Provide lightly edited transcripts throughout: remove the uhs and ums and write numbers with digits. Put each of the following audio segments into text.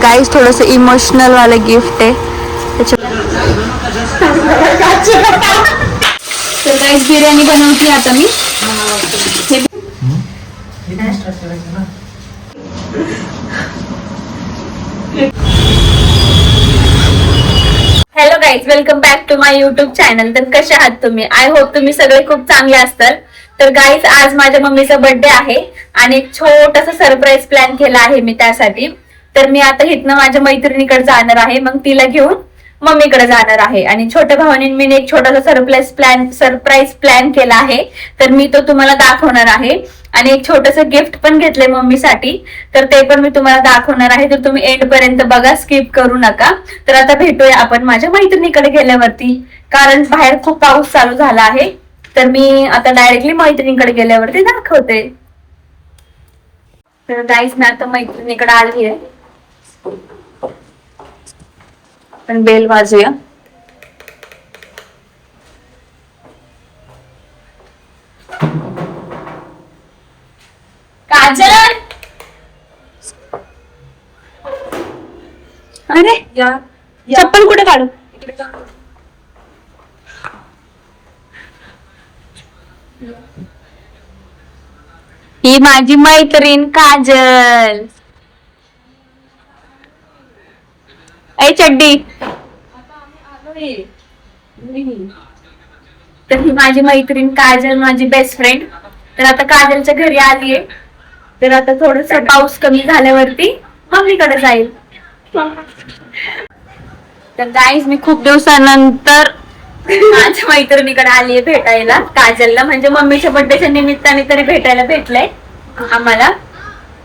गाईस थोडस इमोशनल वालं गिफ्ट आहे तर गाईस बिर्याणी बनवते आता मी. Hello guys, welcome back to my YouTube channel. तर कसे आहात तुम्ही? आय होप तुम्ही सगळे खूप चांगले असताल. तर गाईज आज माझ्या मम्मीचा बर्थडे आहे आणि एक छोटासा सरप्राईज प्लॅन केला आहे मी त्यासाठी. तर मी आता इथनं माझ्या मैत्रिणीकडे जाणार आहे, मग तिला घेऊन मम्मीकडे जाणार आहे आणि छोट्या भावाने मी एक छोटासा सरप्राईज प्लॅन केला आहे. तर मी तो तुम्हाला दाखवणार आहे आणि एक छोटस गिफ्ट पण घेतलंय मम्मीसाठी. तर ते पण मी तुम्हाला दाखवणार आहे, तर तुम्ही एंड पर्यंत बघा, स्किप करू नका. तर आता भेटूया आपण माझ्या मैत्रिणीकडे गेल्यावरती, कारण बाहेर खूप पाऊस चालू झाला आहे. तर मी आता डायरेक्टली मैत्रिणीकडे गेल्यावरती दाखवते. तर गाईज मी आता मैत्रिणीकडे आली आहे. आपण बेल वाजूया. काजल, अरे चप्पल कुठे काढू? ही माझी मैत्रीण काजल. ऐ चड्डी. तर ही माझी मैत्रीण काजल, माझी बेस्ट फ्रेंड. तर आता काजलच्या घरी आलीये. तर आता थोडस पाऊस कमी झाल्यावरती मम्मीकडे जाईल. तर गाईज मी खूप दिवसानंतर माझ्या मैत्रिणीकडे आलीये भेटायला, काजलला. म्हणजे मम्मीच्या बर्थडेच्या निमित्ताने तरी भेटायला भेटलंय आम्हाला.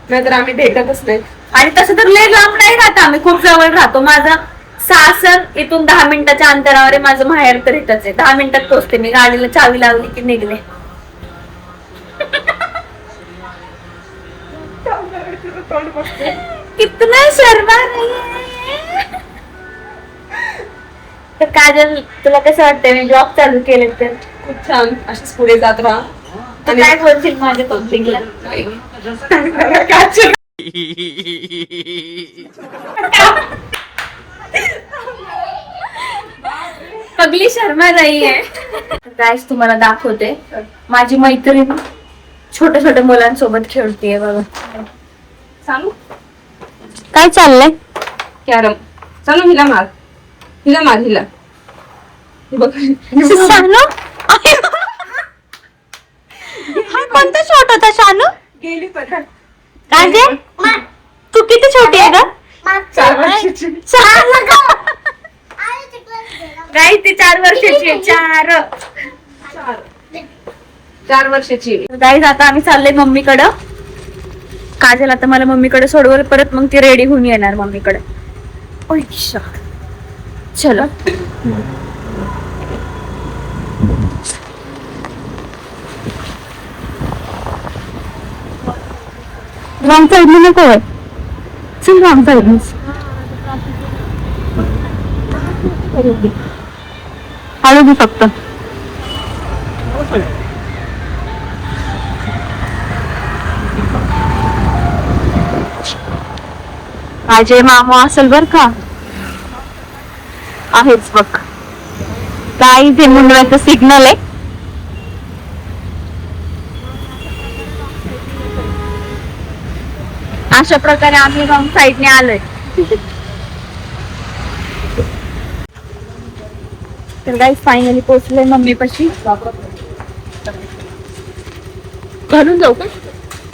नाहीतर आम्ही भेटतच नाही. आणि तसं तर लय लांब नाही राहत, आम्ही खूप जवळ राहतो. माझं सासर इथून 10 मिनिटाच्या अंतरावर आहे, माझं माहेर तर इथंच आहे. 10 मिनिटात पोहोचते मी. गाडीला चावी लावली की निघले. कितना शर्मा रही है. तर काजल, तुला कसं वाटतंय मी जॉब चालू केले तर? खूप छान. अशीच पुढे जात राहा. तू काय बोलशील माझ्या पब्लिकला? पगली शर्मा नाही आहे. गाईस तुम्हाला दाखवते, माझी मैत्रीण छोट्या छोट्या मुलांसोबत खेळतीये बघा. सांगू काय चाललंय? कॅरम. सांगू हिला मार, हिला मार, हिला. शानू, हा कोणता शॉट होता शानू? गेली पता. काय गे? तू किती छोटी आहे ग? 4 वर्षाची. काय ती 4 वर्षाची आहे. 4 वर्षाची. गाईज आता आम्ही चाललोय मम्मीकडं. काजल आता मला मम्मीकडे सोडवल, परत मग ती रेडी होऊन येणार मम्मीकडे. चलो. रॉंग साईडने नको आहे. चल रॉंग साईडने. हळू दे फक्त. माझे मामा असेल बर का. आहेच बघ. काही ते मुंडव्याचं सिग्नल आहे. अशा प्रकारे आम्ही रॉंग साईडने आलोय. तर गाईस फायनली पोहोचलोय मम्मी पाशी. घालून जाऊ का?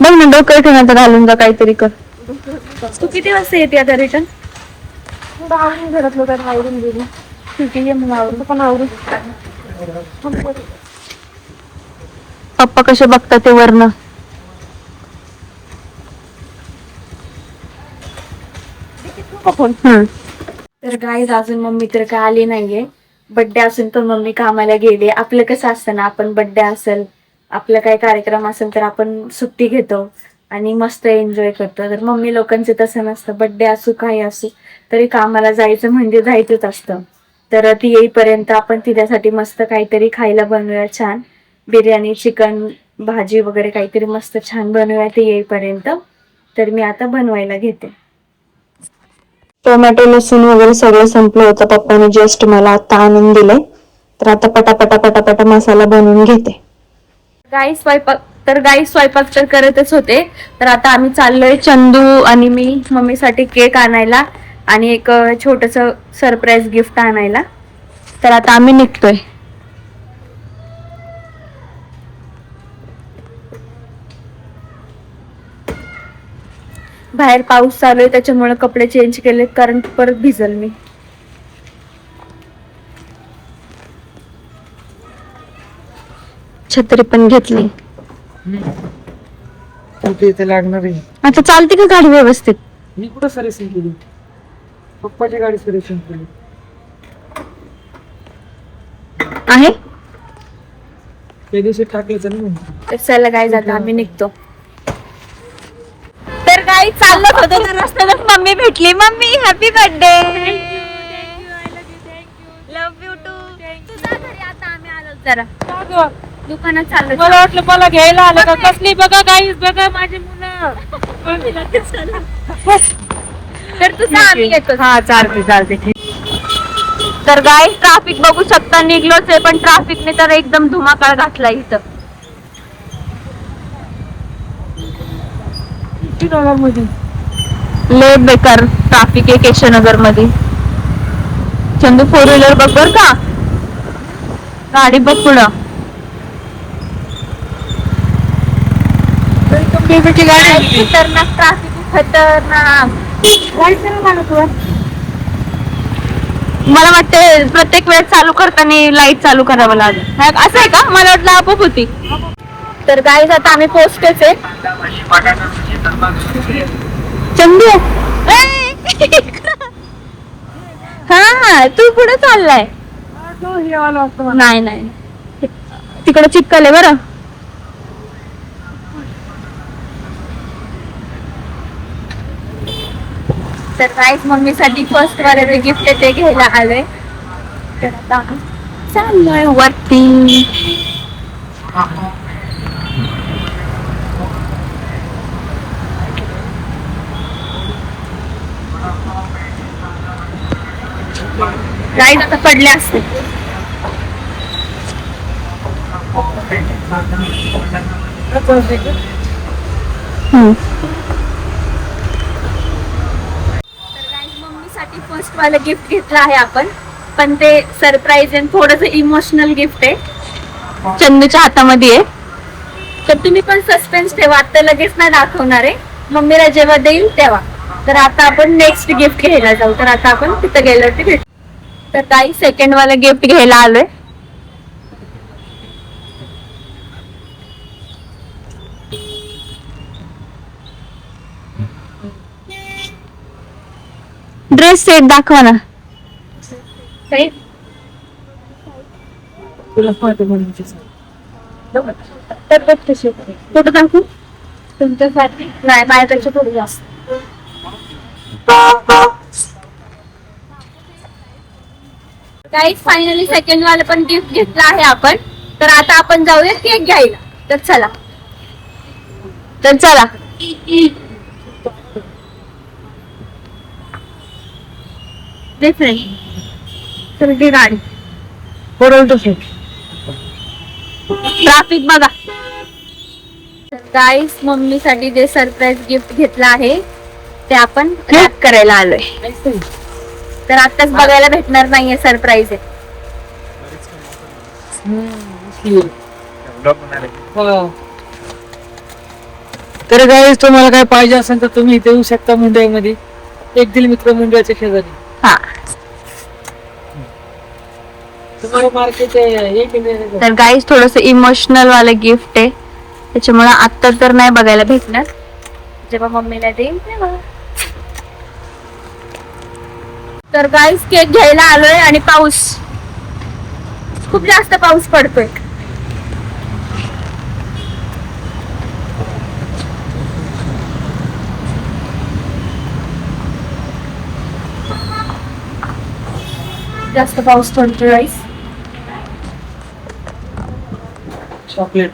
बघ ना, डोकं ठेवून आता घालून जा, काहीतरी कर. तू किती वाजता येते आता रिटर्न? आवरून घरातलं तर आवरून गेली. ठीक आहे, ये मग आवरून. पण आवरून. पप्पा कसे बघतात ते वरनं. तर गाईज अजून मम्मी तर काय आली नाहीये. बर्थडे असून तर मम्मी कामाला गेली. आपलं कसं असतं ना, आपण बर्थडे असेल, आपलं काही कार्यक्रम असेल तर आपण सुट्टी घेतो आणि मस्त एन्जॉय करतो. तर मम्मी लोकांचे तसं नसतं. बर्थडे असू काही असू तरी कामाला जायचं म्हणजे जायचंच असतं. तर ती येईपर्यंत आपण तिच्यासाठी मस्त काहीतरी खायला बनवूया छान. बिर्याणी, चिकन, भाजी वगैरे काहीतरी मस्त छान बनवूया ती येईपर्यंत. तर मी आता बनवायला घेते. टोमॅटो लसूण वगैरे सगळं संपलं होतं. पप्पाने जस्ट मला आता आणून दिलंय. तर आता पटापटा पटापटा मसाला बनवून घेते. गाई स्वयंपाक तर करतच होते. तर आता आम्ही चाललोय, चंदू आणि मी मम्मीसाठी केक आणायला आणि एक छोटस सरप्राईज गिफ्ट आणायला. तर आता आम्ही निघतोय. बाहेर पाऊस चालू आहे त्याच्यामुळे कपडे चेंज केलेत, कारण परत भिजल मी. छत्री पण घेतली. इथे लागणार आहे. आता चालते का गाडी व्यवस्थित? मी कुठं सर्व्हिसिंग केली? पप्पाची गाडी सर्व्हिसिंग केली आहे. त्या दिवशी टाकलं ना. तर चला काय जातं, आम्ही निघतो. तर काही चालत होतं तर रस्त्यातच मम्मी भेटली. Mummy happy birthday. Love you too. तुझ्या घरी आता आम्ही आलो जरा दुकानात चाललो. मला वाटलं मला घ्यायला आलं का कसली. बघा गाईस, बघा माझी मुलं. तर तुझा आम्ही येतो. हा चालते तर गाय ट्रॅफिक बघू शकता, निघलोच आहे पण ट्रॅफिकने तर एकदम धुमाकाळ घातला इथं. लय बेकार ट्रॅफिक आहे केशवनगर मध्ये. चंदू 4 व्हीलर बघ बर का, गाडी बघ पुढं. खतरनाक ट्रॅफिक, खतरनाक. मला वाटतं प्रत्येक वेळेस चालू करताना लाईट चालू करावं लागेल. असं आहे का? मला वाटलं आपोआप होती. तर गाईज आता आम्ही पोहोचतोच आहे. चंदू हा तू पुढे चाललाय. नाही नाही तिकडे चिपकले बरं. तर गाईज मम्मीसाठी फर्स्ट वाले गिफ्ट ते घ्यायला आलोय. तर आता चाललोय वरती. गाईज आता पडले असते. मम्मीसाठी फर्स्ट वाला गिफ्ट घेतला आहे आपण, पण ते सरप्राईज आणि थोडस इमोशनल गिफ्ट आहे. चंदूच्या हातामध्ये आहे. तर तुम्ही पण सस्पेन्स ठेवा, आता लगेच नाही दाखवणार आहे. मम्मीला जेव्हा देईल तेव्हा. तर आता आपण नेक्स्ट गिफ्ट घ्यायला जाऊ. तर आता आपण तिथं गेल्यावरती भेटू. तर काही सेकंड वाला गिफ्ट घ्यायला आलोय. ड्रेस सेट दाखवा ना. कुठं दाखवू? तुमच्यासाठी नाही, माझ्यापेक्षा थोडी जास्त. काही फायनली सेकंड वाला पण गिफ्ट घेतला आहे आपण. तर आता आपण जाऊया केक घ्यायला. तर चला. गाडी ट्रॅफिक बघा. गाईस मम्मीसाठी जे सरप्राईज गिफ्ट घेतलं आहे ते आपण रॅप करायला आलोय. तर आताच बघायला भेटणार नाहीये, सरप्राईज आहे. तर गाईस तुम्हाला काय पाहिजे असेल तर तुम्ही इथे येऊ शकता मुंबईमध्ये. एक दिल मित्र मंडळाच्या शेजारी. हा तुम्हाला मार्केट तर गाईस थोडस इमोशनल वालं गिफ्ट आहे, त्याच्यामुळे आता तर नाही बघायला भेटणार, जेव्हा मम्मीला देईल तेव्हा. तर गाईस केक घ्यायला आलोय आणि पाऊस, खूप जास्त पाऊस पडतोय. जास्त पाऊस पडतोय गाईस. चॉकलेट.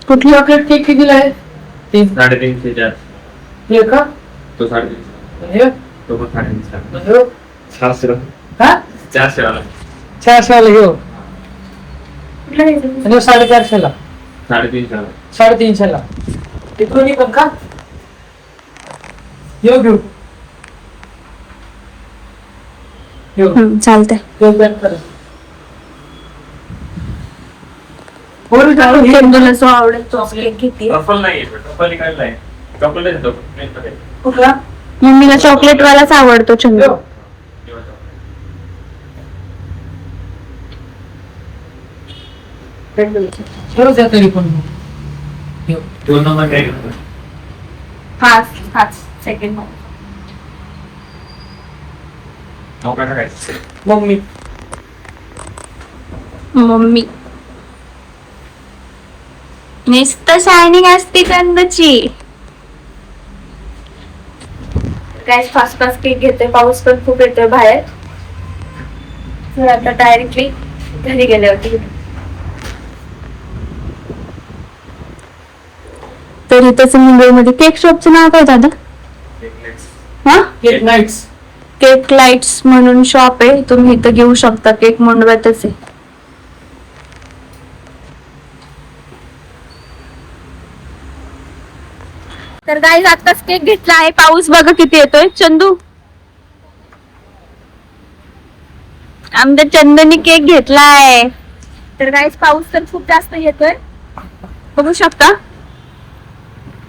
कुठली चॉकलेट कितीला आहे? 3.5 ते 4. हे का? तो 3.5. हे तो पण 350. हो. 400. हा 400 वाला. 400 वाला घेऊ कुठला घ्यायचा? आणि 450 ला 350 वाला. 350 ला ते दोन्ही पण का घेऊ घेऊ घेऊ चालतंय. घेऊ पॅक करा. चंदूला जो आवडेल तोच केक घेते. ट्रफल नाही आहे, ट्रफल निघालेला आहे. चॉकलेट येतो. कुठला मम्मीला चॉकलेट वालाच आवडतो चंदू. घेऊ करू द्या तरी पण घेऊ 2 नंबर काय घेतो? हाच सेकंड नाव काय टाकायचं? मम्मी मम्मी नुसतं शायनिंग असते चंदूची. काय फास्ट फास्ट केक घेतोय, पाऊस पण खूप येतोय बाहेर. तर आता डायरेक्टली घरी गेले होते. तर इथंच मुंबईमध्ये केक शॉपचं नाव काय दादा? हा केक नाईट्स केक लाईट्स म्हणून शॉप आहे. तुम्ही इथं घेऊ शकता. केक मुंडव्यातच आहे. तर गाईज आताच केक घेतला आहे. पाऊस बघा किती येतोय. चंदू आमच्या चंदूनी केक घेतलाय. तर गाईज पाऊस तर खूप जास्त येतोय, बघू शकता.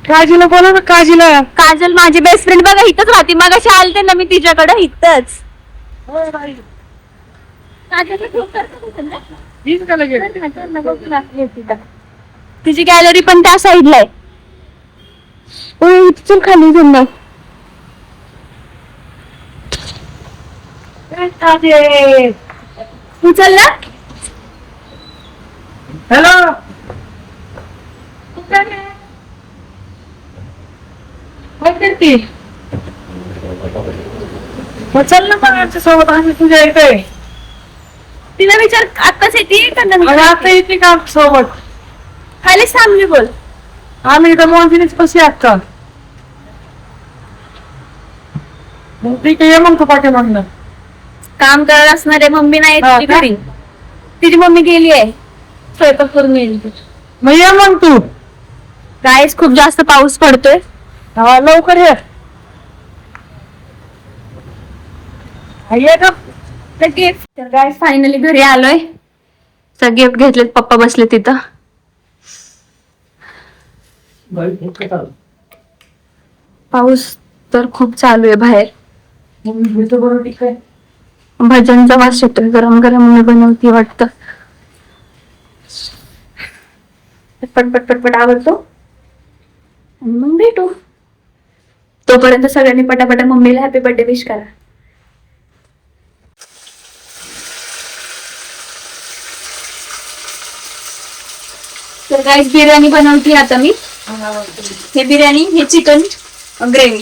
काजीला बोला ना काजीला. काजल माझी बेस्ट फ्रेंड बघा इथंच राहते. मगाशी आलते ना मी तिच्याकडे इथंच. तिची गॅलरी पण त्या साईडला आहे. चल खाली जाऊन उचल ना. हॅलो काय करते चल ना पण आमच्या सोबत. आम्ही तुझ्या इथे तिला विचार आताच येते का अरे आता येते का आमच्या सोबत? खाली सामने बोल. आम्ही इथं मोंजिनीच कशी आता ठीक आहे. ये मग तू पाठी मागणं. काम करत असणार आहे. मम्मी नाही हा, तिची का? घरी. तिची मम्मी गेली आहे स्वयंपाक करून येईल. मग ये मग तू. गाईस खूप जास्त पाऊस पडतोय. हा लवकर ये. ये का तर गाईस फायनली घरी आलोय. सगळे गिफ्ट घेतलेत. पप्पा बसले तिथं. पाऊस तर खूप चालू आहे बाहेर. बरोबर ठीक आहे. भजनचा वास येतोय. गरम गरम मी बनवती वाटतं. पटपट पटपट आवडतो आणि मग भेटू. तोपर्यंत सगळ्यांनी पटापटा मम्मीला हॅपी बर्थडे विश करा. तर गाईस बिर्याणी बनवते आता मी. हे बिर्याणी, हे चिकन ग्रेव्ही.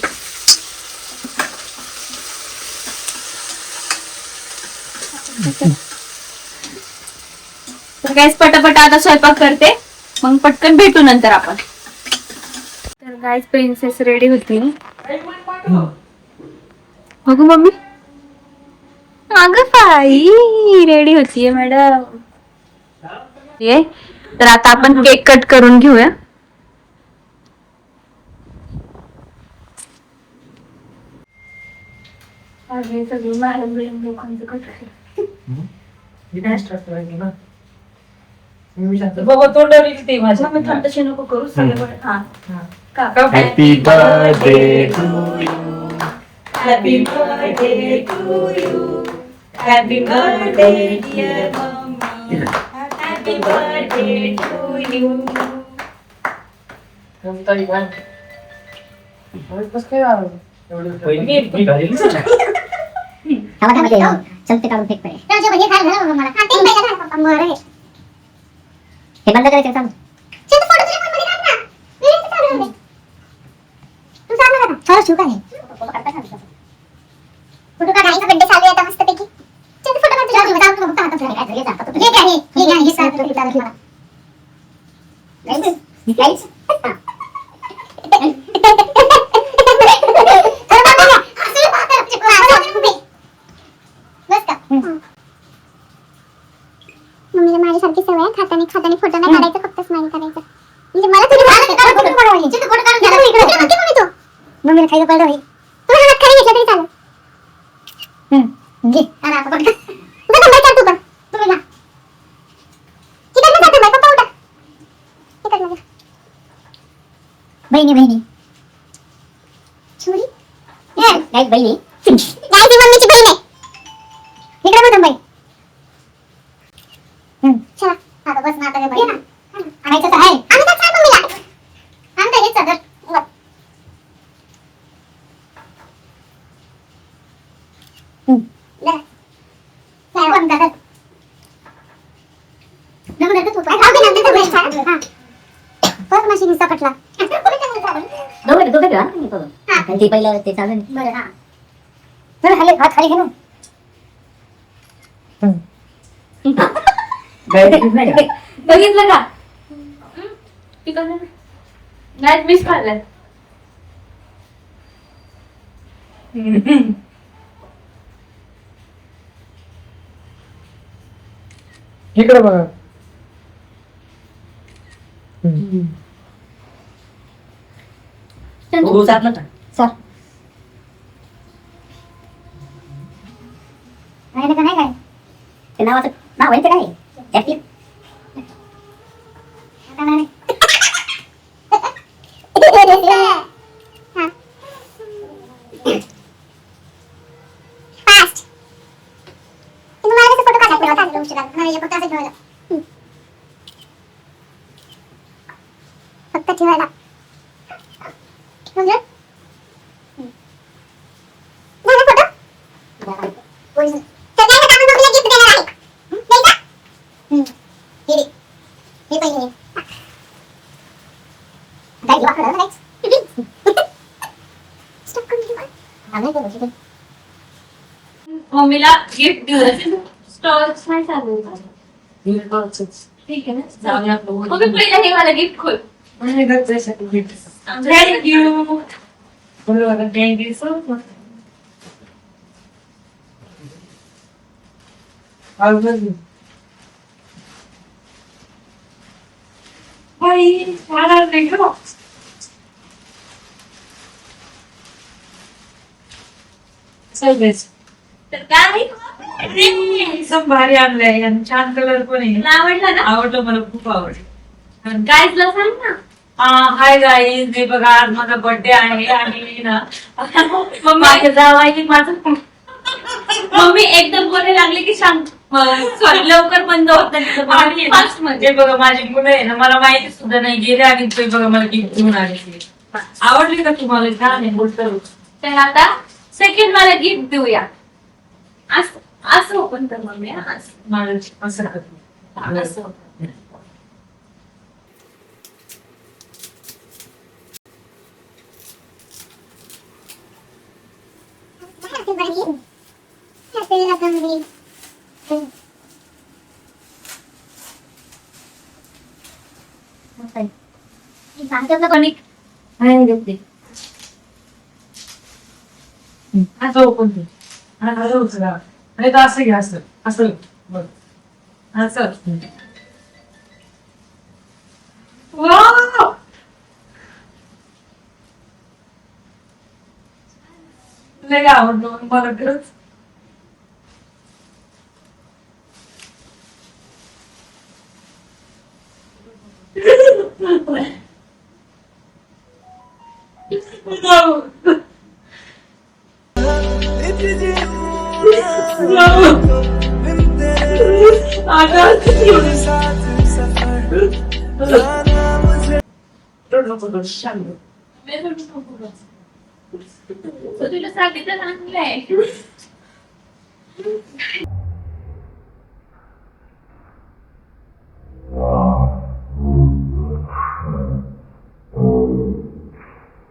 तर गाईस पटापट आता स्वयंपाक करते, मग पटकन भेटू नंतर आपण. तर गाईस प्रिन्सेस रेडी होती. बघू मम्मी. अगं बाई रेडी होतीये मॅडम. ये तर आता आपण केक कट करून घेऊया. सगळं मॅडम लोकांचं कट. बाबा तोंडावर येईल ते माझ्या. मग थंड तशी नको करू सगळं. हा का Happy birthday to you. Happy birthday to you. Happy birthday dear mommy. Happy birthday to you. ताई काय कसं काय आलं? चलते काढून फेक पडे हे बंद करायचं सांग. फोटो का गाईचा बर्थडे चालू आहे आता मस्त पैकी. चल फोटो काढ. जाऊ मम्मीला माझ्यासारखी सवय आहे, खाताना खाताना फोटो नाही काढायचा, फक्त स्माइल करायचं. म्हणजे मला तुझी फोटो काढून मम्मीला खायला पडलं होईल. तुला हात खाली घेतला तरी चालेल. घे आता आपण तू पण तुम्ही ना किती जातो बाई पप्पा उठा. इकडनं जा. बहिणी छोरी गाईस बहिणी गाईस ही मम्मीची बहीण आहे. इकडे बघ बाई. चला आता बस ना, आता बाई ना आणायचं तर आहे. आम्ही तर सांग मम्मीला आमचं हेच चादर पहिलं ते चालू बरं हा चल खाली हात खाली घे ना. बघितलं का तिकडनं नाही मिस खाल्लं. इकडे बघा. सर नाही का नाही काय ते नावाचं नाव आहे ते काय जॅकलिन फास्ट तुम्हाला फोटो काढायचा फक्त ठेवायला म्हणजे फोटो तर काय आपण बघूया गिफ्ट देणार आहे नाही का हे पहिले काय दिवा खरं नाही स्टॉप करून आम्ही बघू मम्मीला गिफ्ट देऊ. स्टॉल्स नाही चालू ठीक आहे ना. जाऊया मम्मी पहिला हे मला गिफ्ट खोल. थँक्यू. Thank you so much. तर काय एकदम भारी आणलंय आणि छान कलर पण आहे. तुला आवडलं ना. आवडलं, मला खूप आवडलं. गाईजला सांग ना. हाय गाईज, हे बघा आज माझा बर्थडे आहे आणि ना मम्मी माझ्या जावाई माझं मम्मी एकदम बोलायला लागले की शांत सॉरी लवकर बंद होत नाही. फास्ट मध्ये हे बघा माझी मुलं आहे ना, मला माहिती सुद्धा नाही गेले आणि ते बघा मला गिफ्ट घेऊन आले. आवडली का तुम्हाला? छान आहे बोलतो. तर आता सेकंड मला गिफ्ट देऊया. असं ओपन कर मम्मी. असं माझं असं करते. असं असं ओपन कर. असं उचला आणि तर असं घ्या. असं असं बघ असं. वाव! लय आवडलं मला खरंच. तुला सांगितलं चांगलंय.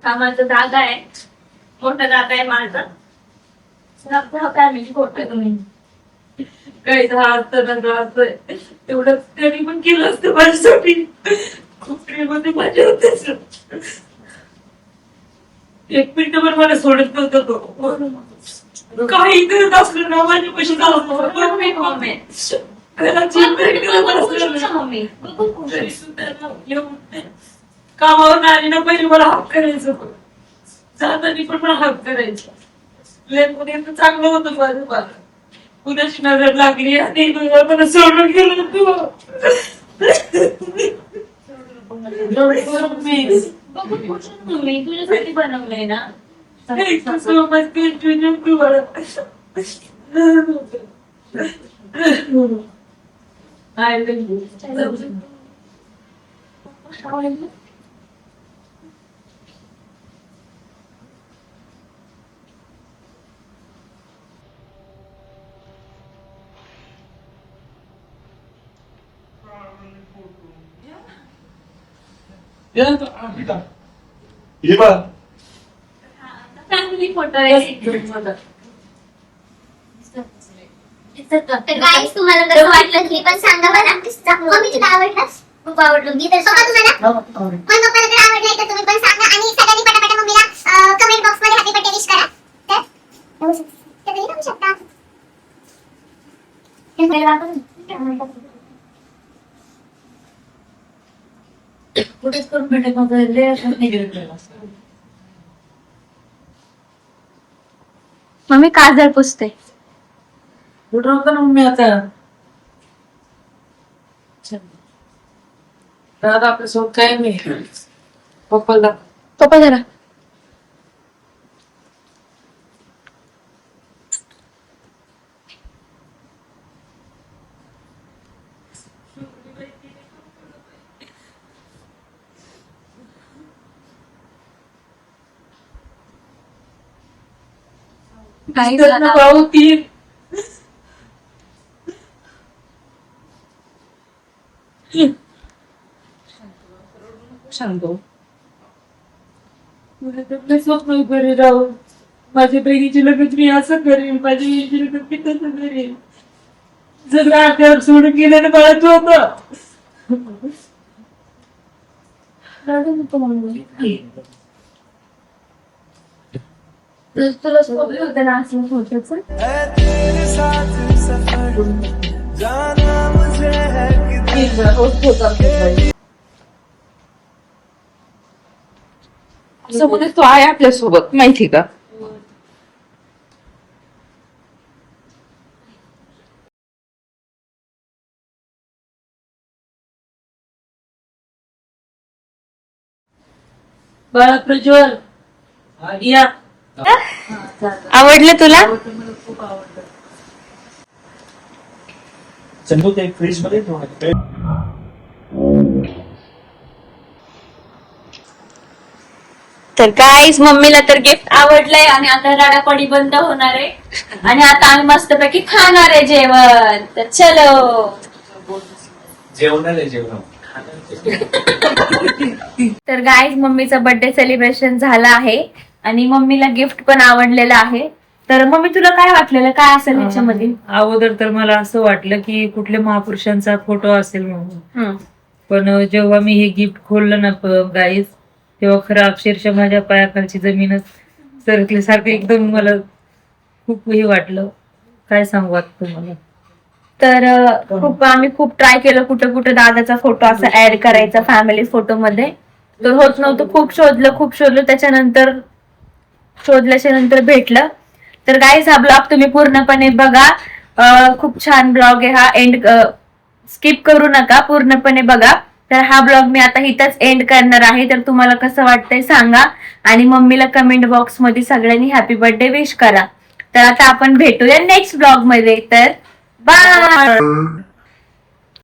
हा माझा दादा आहे, मोठा दादा आहे माझा. फॅमिली फोटो आहे तुम्ही. काही असतं तेवढं त्यांनी पण केलं असतं माझ्यासाठी. खूप प्रेमाने माझ्या होते. एक मिनिटभर मला सोडत नव्हता तो. काही करत असलं ना माझ्या पैसे मम्मी कामावर आली ना पहिले मला हात करायचं जातानी पण मला हात करायचा लहानपर्यंत चांगलं होतं माझं मला कुणाची नजर लागली आणि मला सोडून गेलं तू मी तुझ्यासाठी बनवलंय ना so much confusion to her. I love you. ये बा फॅमिली फोटो आहे तर गाईस तुम्हाला कसं वाटलं हे पण सांगा मला. मम्मी तुला आवडलं? खूप आवडलं. मी तर तुम्हाला मग पप्पाला जर आवडलं तर तुम्ही पण सांगा आणि सगळ्यांनी पटापट मम्मीला कमेंट बॉक्स मध्ये हॅपी बर्थडे विश करा. तर सगळे राहू शकता. कुठेच करून भेटत नव्हतं मम्मी काजळ पुसते. कुठं होतं ना मम्मी आता दादा आपल्यासोबत काय मी पप्पाला पप्पा जरा काही भाऊ तीन शांत मला स्वप्न बरे राहू माझ्या बहिणीचे लग्न मी असं करेन माझ्या बहिणीचे लग्न मी तसं करेन सगळं आत्यावर सोडून गेलं ना मला तू होतं तुला स्वप्न होतं ना असं होतं समोर तो आहे आपल्या सोबत माहिती का बाळा प्रज्वल या आवडलं तुला? खूप आवडतं चंदू ते फ्रीज मध्ये ठेवून तर गाईज मम्मीला तर गिफ्ट आवडलंय आणि आता रडापडी बंद होणार आहे आणि आता आम्ही मस्तपैकी खाणार आहे जेवण. तर चलो जेवणाला जेवण तर गाईज मम्मीचा बर्थडे सेलिब्रेशन झाला आहे आणि मम्मीला गिफ्ट पण आवडलेलं आहे. तर मम्मी तुला काय वाटलेलं काय असेल याच्यामध्ये? अगोदर तर मला असं वाटलं की कुठल्या महापुरुषांचा फोटो असेल म्हणून पण जेव्हा मी हे गिफ्ट खोललं ना गाईज तेव्हा खरं अक्षरशः माझ्या पायाखालची जमीनच सरकल्यासारखं एकदम मला खूप हे वाटलं काय सांगू आता तुम्हाला. तर आम्ही खूप ट्राय केलं कुठं कुठं दादाचा फोटो असं ऍड करायचा फॅमिली फोटो मध्ये तर होत नव्हतं. खूप शोधलं त्याच्यानंतर शोधल्याच्या नंतर भेटलं. तर गाईज हा ब्लॉग तुम्ही पूर्णपणे बघा. खूप छान ब्लॉग आहे हा. एंड स्किप करू नका पूर्णपणे बघा. तर हा ब्लॉग मी आता इथंच एंड करणार आहे. तर तुम्हाला कसं वाटतंय सांगा आणि मम्मीला कमेंट बॉक्स मध्ये सगळ्यांनी हॅपी बर्थडे विश करा. तर आता आपण भेटूया नेक्स्ट ब्लॉग मध्ये. तर बाय.